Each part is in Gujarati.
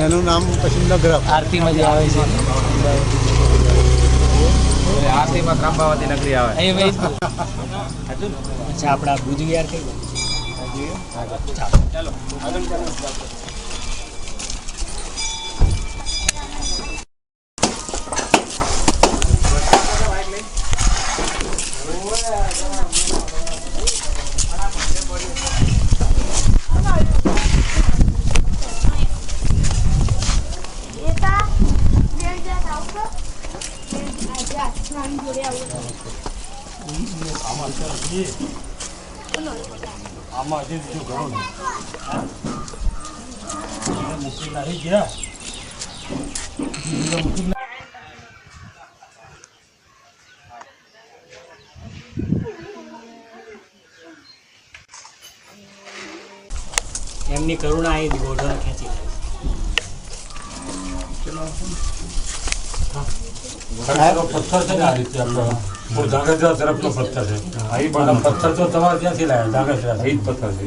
એનું નામ પછી નગર આરતીમાં જે આવે છે આરતીમાં ત્રાંબાવતી નગરી આવે. અચ્છા, આપણા ભુજ વિહાર કઈ ચાલો એમની કરુણા આવી ગોઢો ખેંચી પથ્થર છે ને આ રીતે આપણે ધાગધ્રા તરફનો પથ્થર છે. પથ્થર તો તમારે ત્યાંથી લાવ્યા ધાગધ્રા એ જ પથ્થર છે.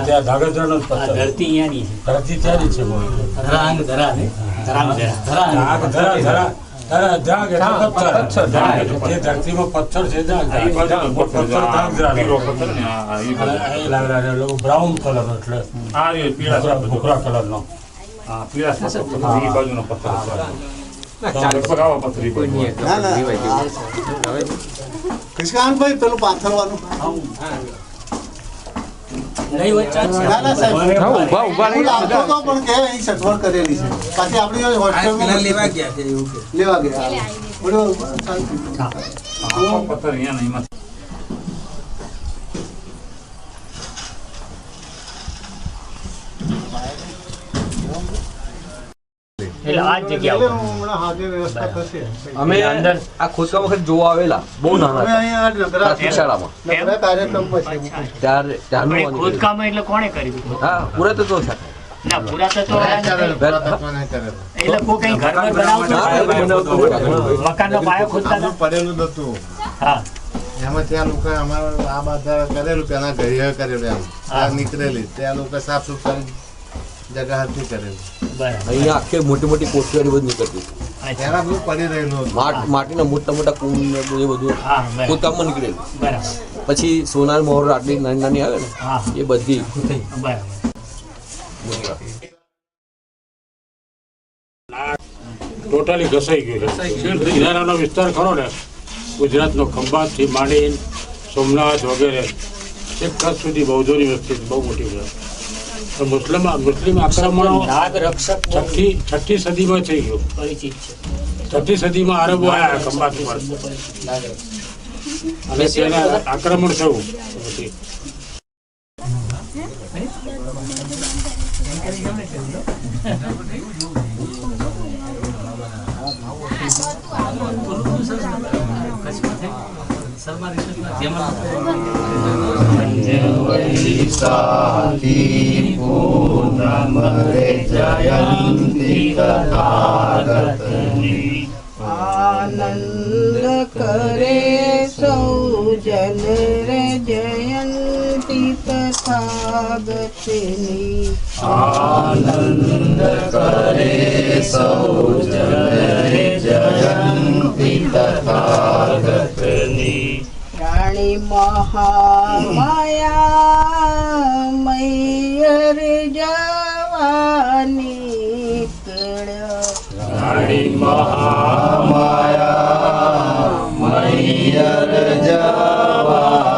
ત્યાં ધાગધ્રાનો જ પથ્થર. ધરતી અહીંયાની છે. ધરતી ત્યાંની છે. ધરતીમાં પથ્થર છે બ્રાઉન કલર એટલે ભૂખરા કલર નો બાજુનો પથ્થર કૃષ્ણભાઈ પેલું પાથરવાનું પણ કે અહીં સગવડ કરેલી છે. પાછી આપણી હોસ્ટેલમાં લેવા ગયા પથ્થર અહીંયા નહીં. એટલે આ જ જગ્યા અમે અંદર આ ખોદકા વખત જોવા આવેલા બહુ નાના શાળામાં ત્યારનું ખોદકામ એટલે કોણે કર્યું? હા પુરાતત્વ સાથે ના, પુરાતત્વ એટલે કોઈ કઈ ઘરમાં બનાવતું મકાનનો પાયો ખોદતા હતા? પડેલું હતું. હા, એમાં ત્યાં લોકો અમારે આ બધા કરેલું પેલા ઘરે કરેલું એમ નીકળેલી ત્યાં લોકો સાફ સુફ કરી જગા હાથથી કરેલું. બરાબર. અહીંયા આખે મોટી મોટી કોઠીઓ બધું નીકળતી એના બધું પડી રહેલું માટીના મોટા મોટા કુંડ ને એ બધું હા, ખોદકામમાં નીકળેલું. બરાબર. પછી સોનાર મોહર આટલી નાની નાની આવે ને હા, એ બધી બરાબર. ટોટલી ઘસાઈ ગયું છે. ઈરાનો વિસ્તાર ખરો ને ગુજરાતનો ખંભાતથી માંડી સોમનાથ વગેરે એક કચ્છ સુધી બૌદ્ધોની વસ્તી બહુ મોટી છે. મુસ્લિમ આક્રમણો નાગ રક્ષક છઠ્ઠી સદીમાં થઈ ગયું. પરિચિત છે. છઠ્ઠી સદીમાં અરબો આવ્યા ખંભાત પર અને તેને આક્રમણ થયું. પછી આનંદ કરે સૌ જન રે જયંતી તથાગતની. આનંદ કરે સૌ જન રે જયંતી તથાગતની. રાણી મહામાયા મૈયર જવાની કળ્યો. રાણી મહામાયા મૈયર જવાની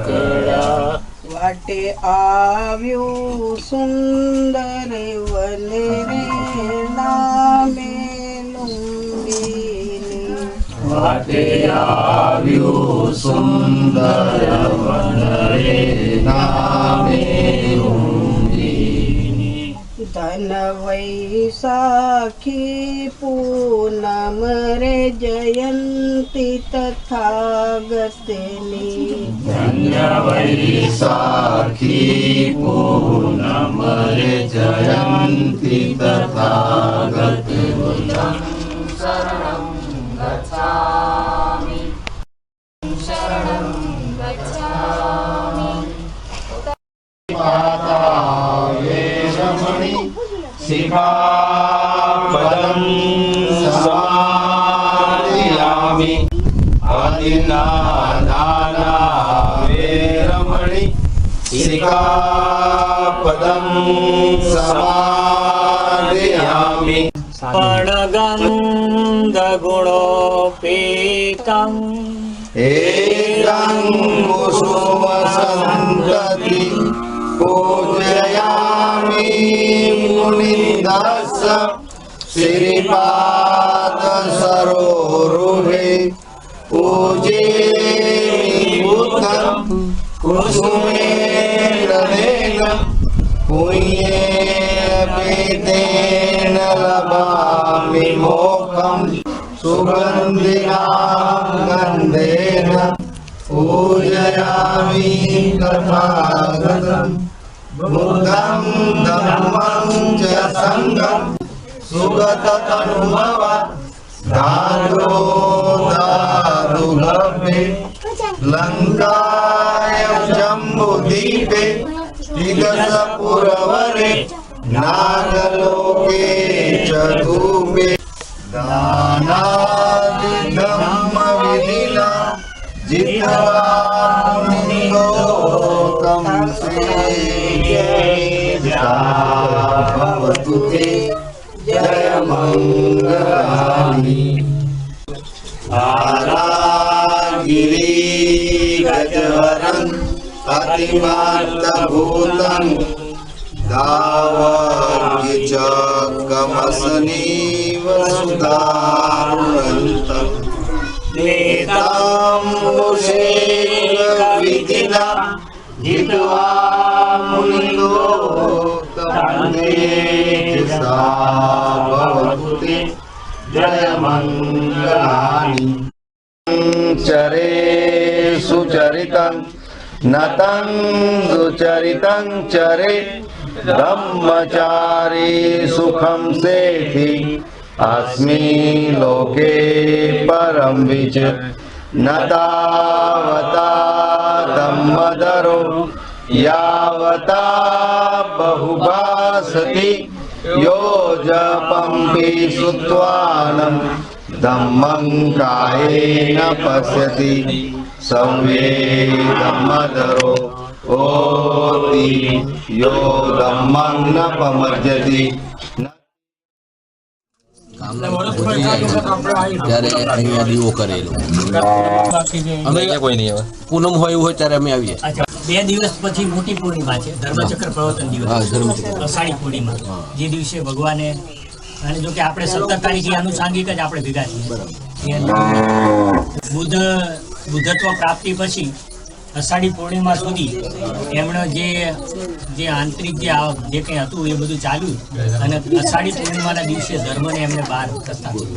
કળા. વાટે આવ્યું સુંદર વન રે નામે લુંબીની. વાટે આવ્યું સુંદર વન રે નામે લુંબીની. ધન વૈશાખી પૂનમ રે જયંતી તથાગતની. ધન્ય વૈશાખી પૂનમ રે જયંતી તથાગતની. શરણં ગચ્છામિ. શરણં ગચ્છામિ. માતા सिकापदं समादयामि गन्धगुणोपेतं एकं कुसुमसन्तति पूजयामि मुनिन्दस्य श्रीपादसरोरुहे पूजे बुद्धं कुसुमेन पुण्येन लभामि मोक्षं सुगन्धिनां गन्धेन पूजयामि तथागतं बुद्धं धम्मं च सङ्घं सुगततनुभव दारो दारुगर्भे लङ्कायां जम्बुद्वीपे दिगजपुरवरे नागलोके च धूपे दानादिधम्मविधिना जित्वा मुनिलोकं सेव्येता भवतु ते जयमङ्गलानि आरागिरि गजवरं अतिमार्तभूतं दावर्गिचकमसनीव सुदारुणन्तं नेताम्बुषेविधिना जित्वा मुनिलोकं तेजसा भवतु ते जयमङ्गलानि चरे सुचरितं नतं दुचरितं चरे ब्रह्मचारी सुखं सेति अस्मि लोके परं विच न तावता दम्मदरो यावता बहुभासति यो जपम्पि सुत्वानं धम्मं कायेन पश्यति संवेदमदरो ओति यो धम्मं न पमज्जति ત્યારે અહીંયા દીવો કરેલો અમે કોઈ નહીં આવે પૂનમ હોય એવું હોય ત્યારે અમે આવીએ. 2 દિવસ પછી મોટી પૂર્ણિમા છે, ધર્મચક્ર પ્રવર્તન દિવસ, અષાઢી પૂર્ણિમા, જે દિવસે ભગવાને, અને જો કે આપણે 17 તારીખે આનુષાંગિક જ આપણે ભેગા છીએ. બુદ્ધત્વ પ્રાપ્તિ પછી અષાઢી પૂર્ણિમા સુધી એમણે જે આંતરિક જે કંઈ હતું એ બધું ચાલ્યું, અને અષાઢી પૂર્ણિમાના દિવસે ધર્મને એમને બહાર પ્રસ્થાપિત,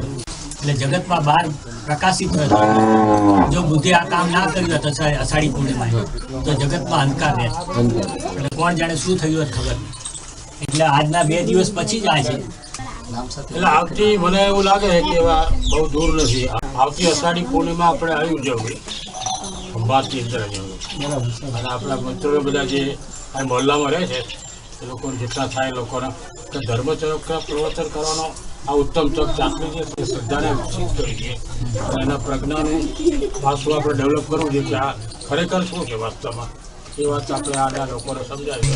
એટલે જગતમાં બહાર પ્રકાશિત થયું. જો બુદ્ધે આ કામ ના કર્યું હતું અષાઢી પૂર્ણિમાએ તો જગતમાં અંધકાર રહે, અને કોણ જાણે શું થયું હોય ખબર નહીં. એટલે આજના 2 દિવસ પછી જ આ છે. એટલે આવતી મને એવું લાગે કે બહુ દૂર નથી, આવતી અષાઢી પૂર્ણિમા આપણે આવી ઉજવવી ખંભાતની અંદર જ, અને આપણા મિત્રો બધા જે આ મહોલ્લામાં રહે છે એ લોકોને જેટલા થાય લોકોને કે ધર્મચક્ર પ્રવચન કરવાનો આ ઉત્તમ તક ચાકરી છે, તે શ્રદ્ધાને વિકસિત કરી છે, અને એના પ્રજ્ઞાનું પાછું આપણે ડેવલપ કરવું છે કે આ ખરેખર શું છે વાસ્તવમાં, એ વાત આપણે આડા લોકોને સમજાવી.